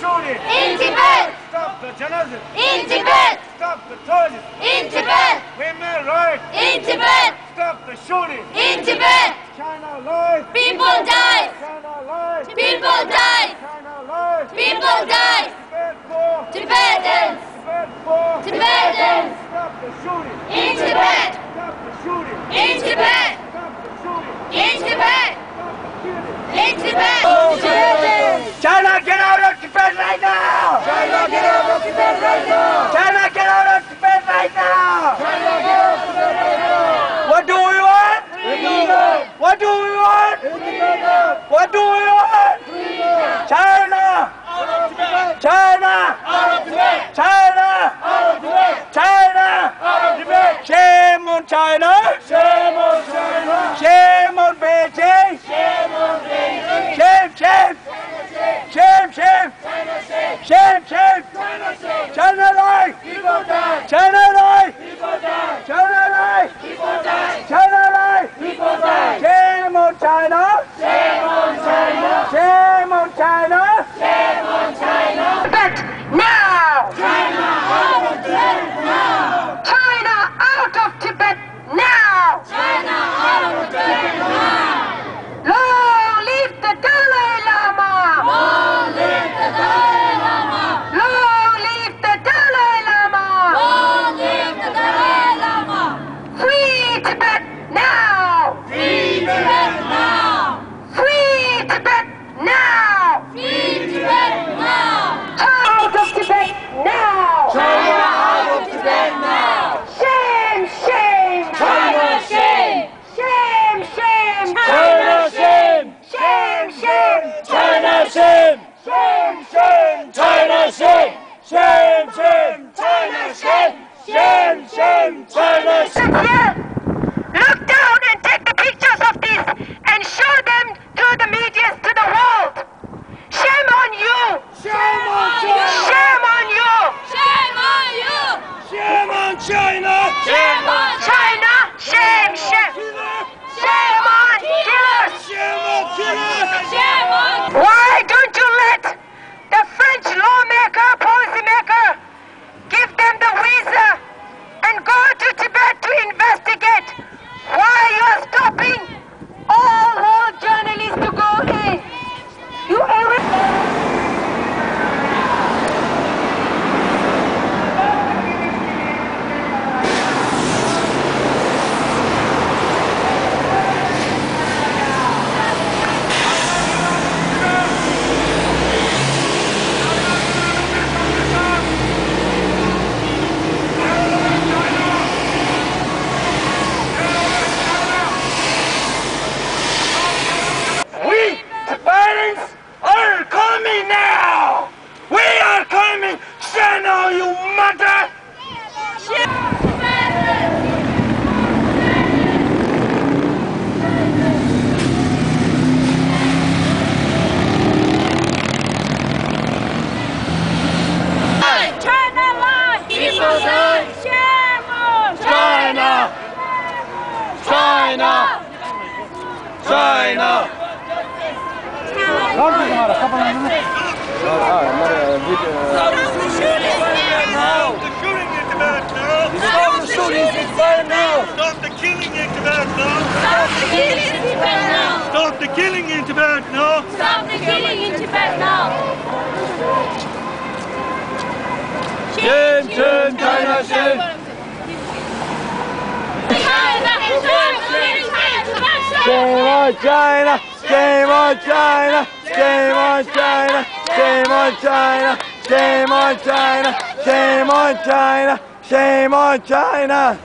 shooting. In Tibet. Stop the genocide. In Tibet. Stop the torture. In Tibet. Women rights. In Tibet. Stop the shooting. In Tibet. China lies. People die. China lies. People die. China lies. People die. Tibet poor. Tibetans. Tibet poor. Tibetans. Stop the shooting. In Tibet. Stop the shooting. In Tibet. Stop the shooting. In Tibet. Stop the killing. In Tibet. Tibetans. China, get out of Tibet right now! China, get out of Tibet right now! China, get out of Tibet right now! China, get out of Tibet right now! What do we want? Freedom! What do we want? Freedom! What do we want? Freedom! China! Out of Tibet! China! Out of Tibet! China! Out of Tibet! China! Out of Tibet! Shame on China! Shame on China! Shame on Beijing! Shame on Beijing! Shame, shame! Shame, shame! China shame! Shame, shame! China shame! China lie! People die! China lie! People die! China lie! People die! China lie! People die! Shame on China! Shame on China! Shame on China! Shame on China! Tibet now! China out of Tibet now! China out of Tibet now! China out of Tibet now! Long live the Dalai Lama! Long live the Dalai Lama! Long live the Dalai Lama! Long live the Dalai Lama! Free Tibet now! Free Tibet now! Free Tibet now! Free Tibet now! Out of Tibet now! China out of Tibet now! Shame, shame! China shame! Shame, shame! China shame! Shame, shame! China shame! Shame, Shame! China shame! Shame! Shame! China shame! Shame! Shame! China shame! Here, look down and take the pictures of this and show them to the media, to the world. Shame on you! Shame on China! Shame on you! Shame on you. Shame on China! Shame on China, shame, shame! Shame on killers! Shame on killers! Shame on. Why don't you let the French lawmaker, policymaker, give them the visa and go to Tibet to investigate why you are stopping all journalists to go in? You We Tibetans are coming now! We are coming! China, you mother! China lies. People die. Shame on China! China! China! Stop the shooting in Tibet now! Stop the shooting in Tibet now! Stop the killing in Tibet now! Stop the killing in Tibet now. Stop the killing in Tibet now! Stop the killing in Tibet now. Shame, shame, China, shame! Shame on China! Shame on China! Shame on China! Shame on China! Shame on China! Shame on China! Shame on China!